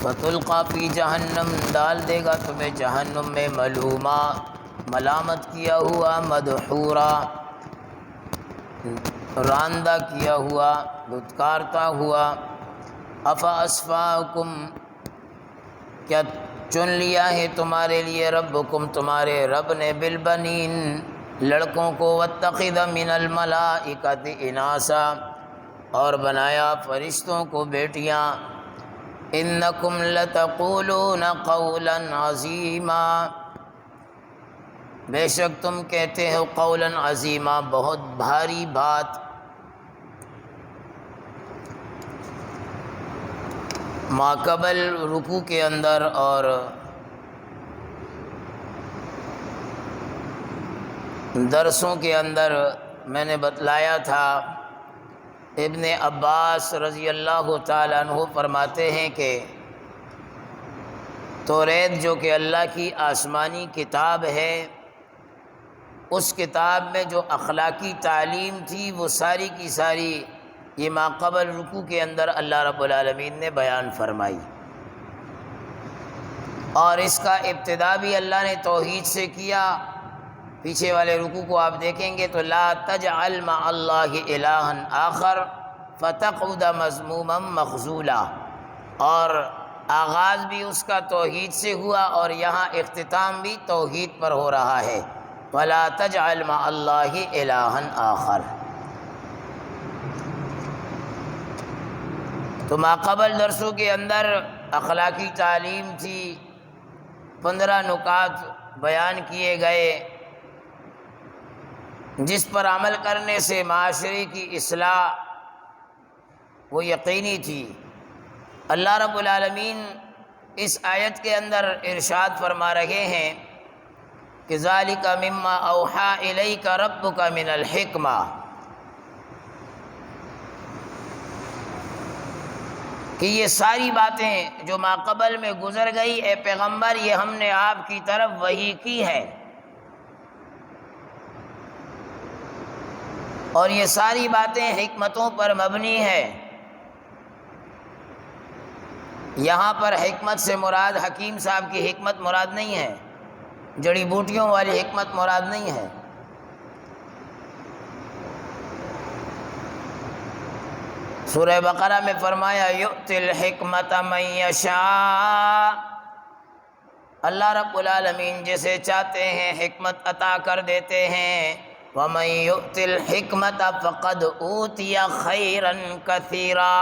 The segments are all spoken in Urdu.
فتلقا فی جہنم، ڈال دے گا تمہیں جہنم میں، ملوما، ملامت کیا ہوا، مدحورا، راندہ کیا ہوا، دھتکارتا ہوا۔ افاصفاکم، کیا چن لیا ہے تمہارے لیے، ربکم، تمہارے رب نے، بالبنین، لڑکوں کو، واتخذ من الملائکۃ اناسا، اور بنایا فرشتوں کو بیٹیاں۔ انکم لتقولون قولا عظیما، بے شک تم کہتے ہو قولا عظیما، بہت بھاری بات۔ ماقبل رکوع کے اندر اور درسوں کے اندر میں نے بتلایا تھا، ابن عباس رضی اللہ تعالیٰ عنہ فرماتے ہیں کہ توریت جو کہ اللہ کی آسمانی کتاب ہے، اس کتاب میں جو اخلاقی تعلیم تھی وہ ساری کی ساری یہ ماقبل رکوع کے اندر اللہ رب العالمین نے بیان فرمائی، اور اس کا ابتدا بھی اللہ نے توحید سے کیا۔ پیچھے والے رکوع کو آپ دیکھیں گے تو لا تجعل مع اللہ الہا آخر فتقعد مذموما مخذولا، اور آغاز بھی اس کا توحید سے ہوا اور یہاں اختتام بھی توحید پر ہو رہا ہے، ولا تجعل مع اللہ الہا آخر۔ تو ماقبل درسوں کے اندر اخلاقی تعلیم تھی، 15 نکات بیان کیے گئے جس پر عمل کرنے سے معاشرے کی اصلاح وہ یقینی تھی۔ اللہ رب العالمین اس آیت کے اندر ارشاد فرما رہے ہیں کہ ذالک مما اوحی الیک ربک من الحکمہ، کہ یہ ساری باتیں جو ماقبل میں گزر گئی اے پیغمبر، یہ ہم نے آپ کی طرف وحی کی ہے، اور یہ ساری باتیں حکمتوں پر مبنی ہے۔ یہاں پر حکمت سے مراد حکیم صاحب کی حکمت مراد نہیں ہے، جڑی بوٹیوں والی حکمت مراد نہیں ہے۔ سورہ بقرہ میں فرمایا یؤتی الحکمت من یشاء، اللہ رب العالمین جسے چاہتے ہیں حکمت عطا کر دیتے ہیں۔ ومن یؤت الحکمت فقد اوتی خیرا کثیرا،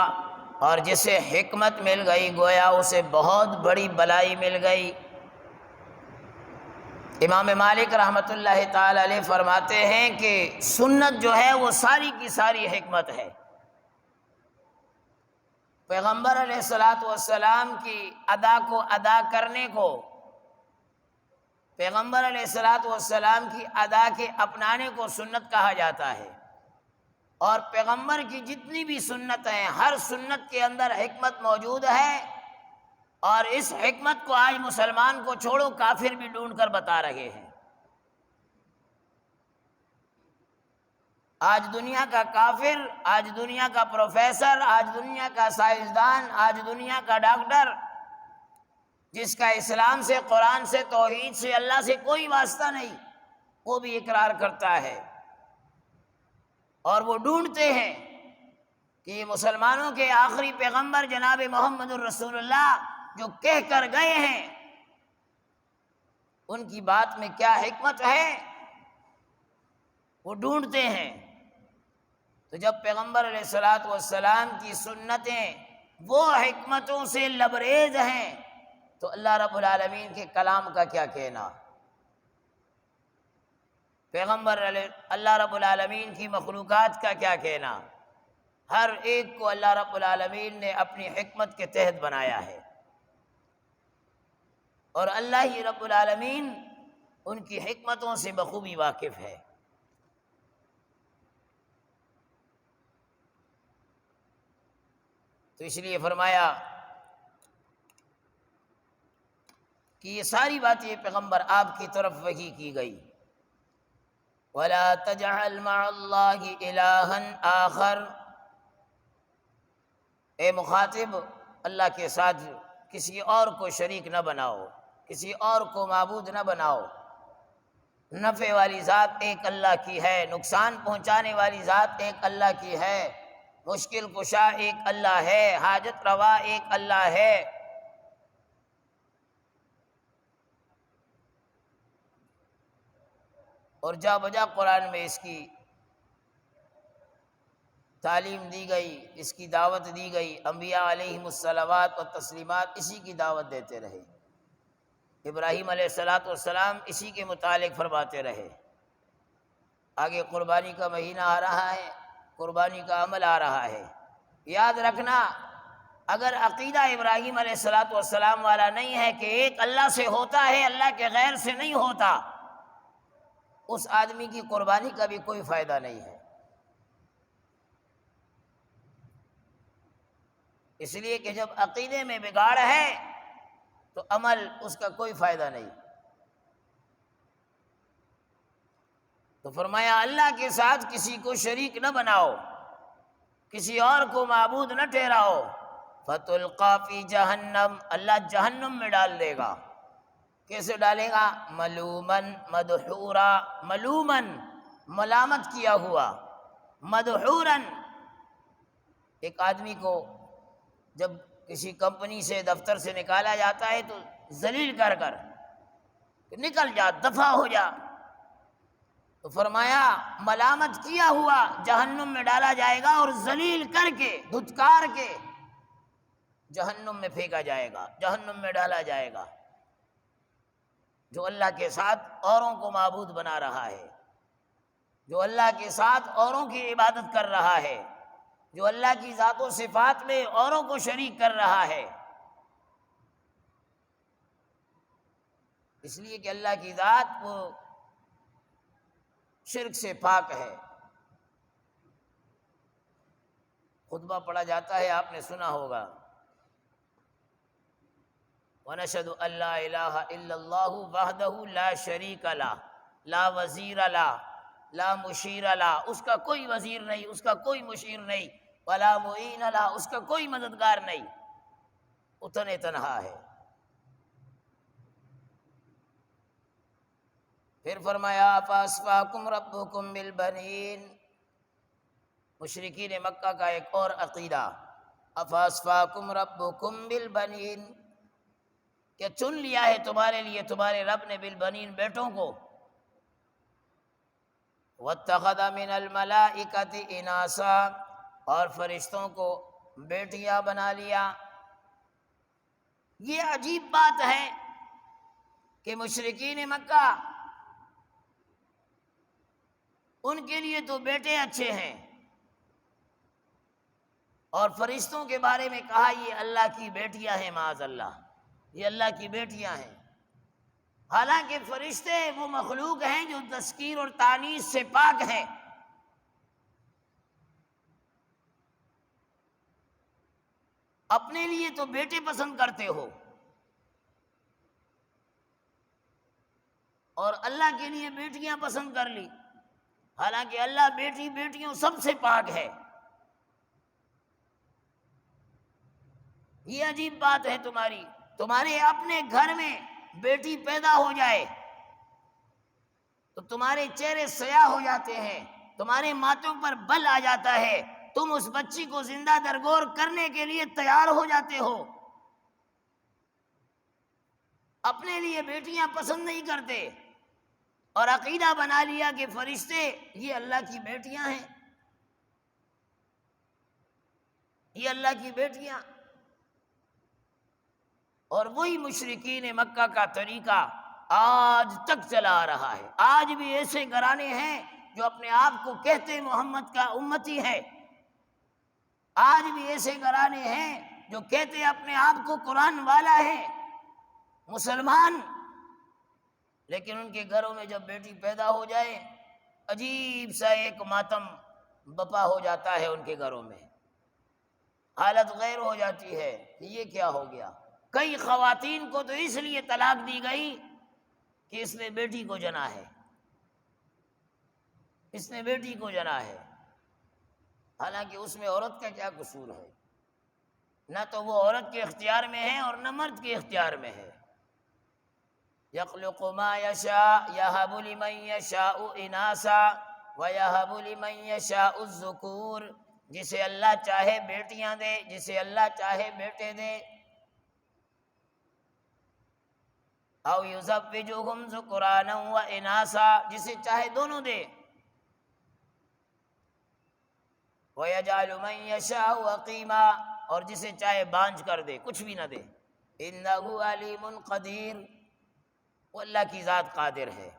اور جسے حکمت مل گئی گویا اسے بہت بڑی بلائی مل گئی۔ امام مالک رحمۃ اللہ تعالی علیہ فرماتے ہیں کہ سنت جو ہے وہ ساری کی ساری حکمت ہے۔ پیغمبر علیہ الصلاۃ والسلام کی ادا کو ادا کرنے کو، پیغمبر علیہ الصلاۃ والسلام کی ادا کے اپنانے کو سنت کہا جاتا ہے، اور پیغمبر کی جتنی بھی سنت ہیں ہر سنت کے اندر حکمت موجود ہے، اور اس حکمت کو آج مسلمان کو چھوڑو کافر بھی ڈھونڈ کر بتا رہے ہیں۔ آج دنیا کا کافر، آج دنیا کا پروفیسر، آج دنیا کا سائنسدان، آج دنیا کا ڈاکٹر، جس کا اسلام سے، قرآن سے، توحید سے، اللہ سے کوئی واسطہ نہیں، وہ بھی اقرار کرتا ہے، اور وہ ڈھونڈتے ہیں کہ یہ مسلمانوں کے آخری پیغمبر جناب محمد الرسول اللہ جو کہہ کر گئے ہیں، ان کی بات میں کیا حکمت ہے، وہ ڈھونڈتے ہیں۔ تو جب پیغمبر علیہ الصلاۃ والسلام کی سنتیں وہ حکمتوں سے لبریز ہیں تو اللہ رب العالمین کے کلام کا کیا کہنا۔ اللہ رب العالمین کی مخلوقات کا کیا کہنا۔ ہر ایک کو اللہ رب العالمین نے اپنی حکمت کے تحت بنایا ہے، اور اللہ ہی رب العالمین ان کی حکمتوں سے بخوبی واقف ہے۔ تو اس لیے فرمایا کہ یہ ساری باتیں پیغمبر آپ کی طرف وحی کی گئی۔ وَلَا تَجْعَلْ مَعَ اللَّهِ إِلَٰهًا آخر، اے مخاطب اللہ کے ساتھ کسی اور کو شریک نہ بناؤ، کسی اور کو معبود نہ بناؤ۔ نفع والی ذات ایک اللہ کی ہے، نقصان پہنچانے والی ذات ایک اللہ کی ہے، مشکل کشا ایک اللہ ہے، حاجت روا ایک اللہ ہے۔ اور جا بجا قرآن میں اس کی تعلیم دی گئی، اس کی دعوت دی گئی، انبیاء علیہم الصلوات و تسلیمات اسی کی دعوت دیتے رہے، ابراہیم علیہ السلام اسی کے متعلق فرماتے رہے۔ آگے قربانی کا مہینہ آ رہا ہے، قربانی کا عمل آ رہا ہے۔ یاد رکھنا، اگر عقیدہ ابراہیم علیہ السلام والا نہیں ہے کہ ایک اللہ سے ہوتا ہے، اللہ کے غیر سے نہیں ہوتا، اس آدمی کی قربانی کا بھی کوئی فائدہ نہیں ہے۔ اس لیے کہ جب عقیدے میں بگاڑ ہے تو عمل اس کا کوئی فائدہ نہیں۔ تو فرمایا اللہ کے ساتھ کسی کو شریک نہ بناؤ، کسی اور کو معبود نہ ٹھہراؤ، فَتُلْقَىٰ فِي جہنم، اللہ جہنم میں ڈال دے گا۔ کیسے ڈالے گا؟ ملومن مدحورا، ملومن ملامت کیا ہوا، مدحورن ایک آدمی کو جب کسی کمپنی سے دفتر سے نکالا جاتا ہے تو ذلیل کر کر نکل جا، دفع ہو جا، تو فرمایا ملامت کیا ہوا جہنم میں ڈالا جائے گا، اور ذلیل کر کے دھتکار کے جہنم میں پھینکا جائے گا، جہنم میں ڈالا جائے گا۔ جو اللہ کے ساتھ اوروں کو معبود بنا رہا ہے، جو اللہ کے ساتھ اوروں کی عبادت کر رہا ہے، جو اللہ کی ذات و صفات میں اوروں کو شریک کر رہا ہے، اس لیے کہ اللہ کی ذات وہ شرک سے پاک ہے۔ خطبہ پڑھا جاتا ہے، آپ نے سنا ہوگا، وَنَشْهَدُ أَن لَّا إِلَٰهَ إِلَّا اللَّهُ وَحْدَهُ لَا شَرِيكَ لَهُ لَا وَزِيرَ لَهُ لَا مُشِيرَ لَهُ، اس کا کوئی وزیر نہیں، اس کا کوئی مشیر نہیں، وَلَا مُعِينَ لَهُ، اس کا کوئی مددگار نہیں، اتنے تنہا ہے۔ پھر فرمایا فَأَصْفَاكُمْ رَبُّكُمْ بِالْبَنِينَ، مشرکین مکہ کا ایک اور عقیدہ، أَفَأَصْفَاكُمْ رَبُّكُمْ بِالْبَنِينَ، کہ چن لیا ہے تمہارے لیے تمہارے رب نے بالبنین بیٹوں کو، وَاتَّخَذَ مِنَ الْمَلَائِكَةِ إِنَاثًا، اور فرشتوں کو بیٹیاں بنا لیا۔ یہ عجیب بات ہے کہ مشرکین مکہ، ان کے لیے تو بیٹے اچھے ہیں، اور فرشتوں کے بارے میں کہا یہ اللہ کی بیٹیاں ہیں، معاذ اللہ، یہ اللہ کی بیٹیاں ہیں۔ حالانکہ فرشتے وہ مخلوق ہیں جو تذکیر اور تانیث سے پاک ہیں۔ اپنے لیے تو بیٹے پسند کرتے ہو، اور اللہ کے لیے بیٹیاں پسند کر لی، حالانکہ اللہ بیٹیوں سب سے پاک ہے۔ یہ عجیب بات ہے تمہارے اپنے گھر میں بیٹی پیدا ہو جائے تو تمہارے چہرے سیاہ ہو جاتے ہیں، تمہارے ماتھوں پر بل آ جاتا ہے، تم اس بچی کو زندہ درگور کرنے کے لیے تیار ہو جاتے ہو۔ اپنے لیے بیٹیاں پسند نہیں کرتے، اور عقیدہ بنا لیا کہ فرشتے یہ اللہ کی بیٹیاں ہیں، یہ اللہ کی بیٹیاں۔ اور وہی مشرکین مکہ کا طریقہ آج تک چلا آ رہا ہے۔ آج بھی ایسے گھرانے ہیں جو اپنے آپ کو کہتے محمد کا امتی ہے، آج بھی ایسے گھرانے ہیں جو کہتے اپنے آپ کو قرآن والا ہے، مسلمان، لیکن ان کے گھروں میں جب بیٹی پیدا ہو جائے عجیب سا ایک ماتم بپا ہو جاتا ہے، ان کے گھروں میں حالت غیر ہو جاتی ہے کہ یہ کیا ہو گیا۔ کئی خواتین کو تو اس لیے طلاق دی گئی کہ اس نے بیٹی کو جنا ہے، اس نے بیٹی کو جنا ہے، حالانکہ اس میں عورت کا کیا قصور ہے؟ نہ تو وہ عورت کے اختیار میں ہے اور نہ مرد کے اختیار میں ہے۔ یخلق ما یشاء یہب لمن یشاء اناثا ویہب لمن یشاء الذکور، جسے اللہ چاہے بیٹیاں دے، جسے اللہ چاہے بیٹے دے۔ او یزوجہم ذکرانا و اناثا، جسے چاہے دونوں دے۔ وَيَجْعَلُ مَن يَشَاءُ عَقِيمًا، اور جسے چاہے بانجھ کر دے، کچھ بھی نہ دے۔ إِنَّهُ عَلِيمٌ قَدِيرٌ، وہ اللہ کی ذات قادر ہے۔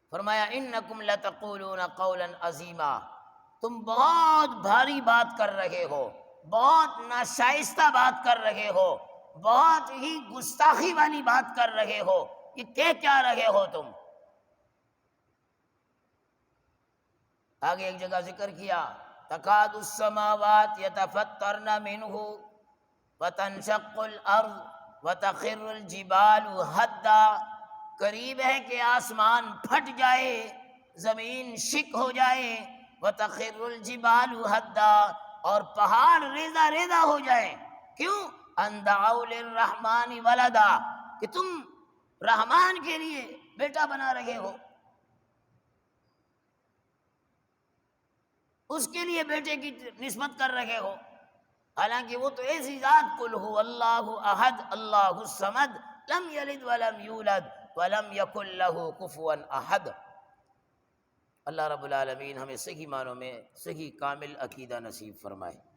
فرمایا إِنَّكُمْ لَتَقُولُونَ قَوْلًا عَظِيمًا، تم بہت بھاری بات کر رہے ہو، بہت ناشائستہ بات کر رہے ہو، بہت ہی گستاخی والی بات کر رہے ہو، یہ کہہ کیا رہے ہو تم؟ آگے ایک جگہ ذکر کیا تکاد السماوات یتفطرن منہ وتنشق الارض وتخر الجبال ہدا، قریب ہے کہ آسمان پھٹ جائے، زمین شک ہو جائے، وتخر الجبال ہدا، اور پہاڑ ریزہ ریزہ ہو جائے۔ کیوں؟ ان دعوا للرحمن ولدا، کہ تم رحمان کے لیے بیٹا بنا رہے ہو، اس کے لیے بیٹے کی نسبت کر رہے ہو، حالانکہ وہ تو ایسی ذات قل هو اللہ احد اللہ الصمد لم یلد ولم یولد ولم یکن له کفوا احد۔ اللہ رب العالمین ہمیں صحیح معنوں میں صحیح کامل عقیدہ نصیب فرمائے۔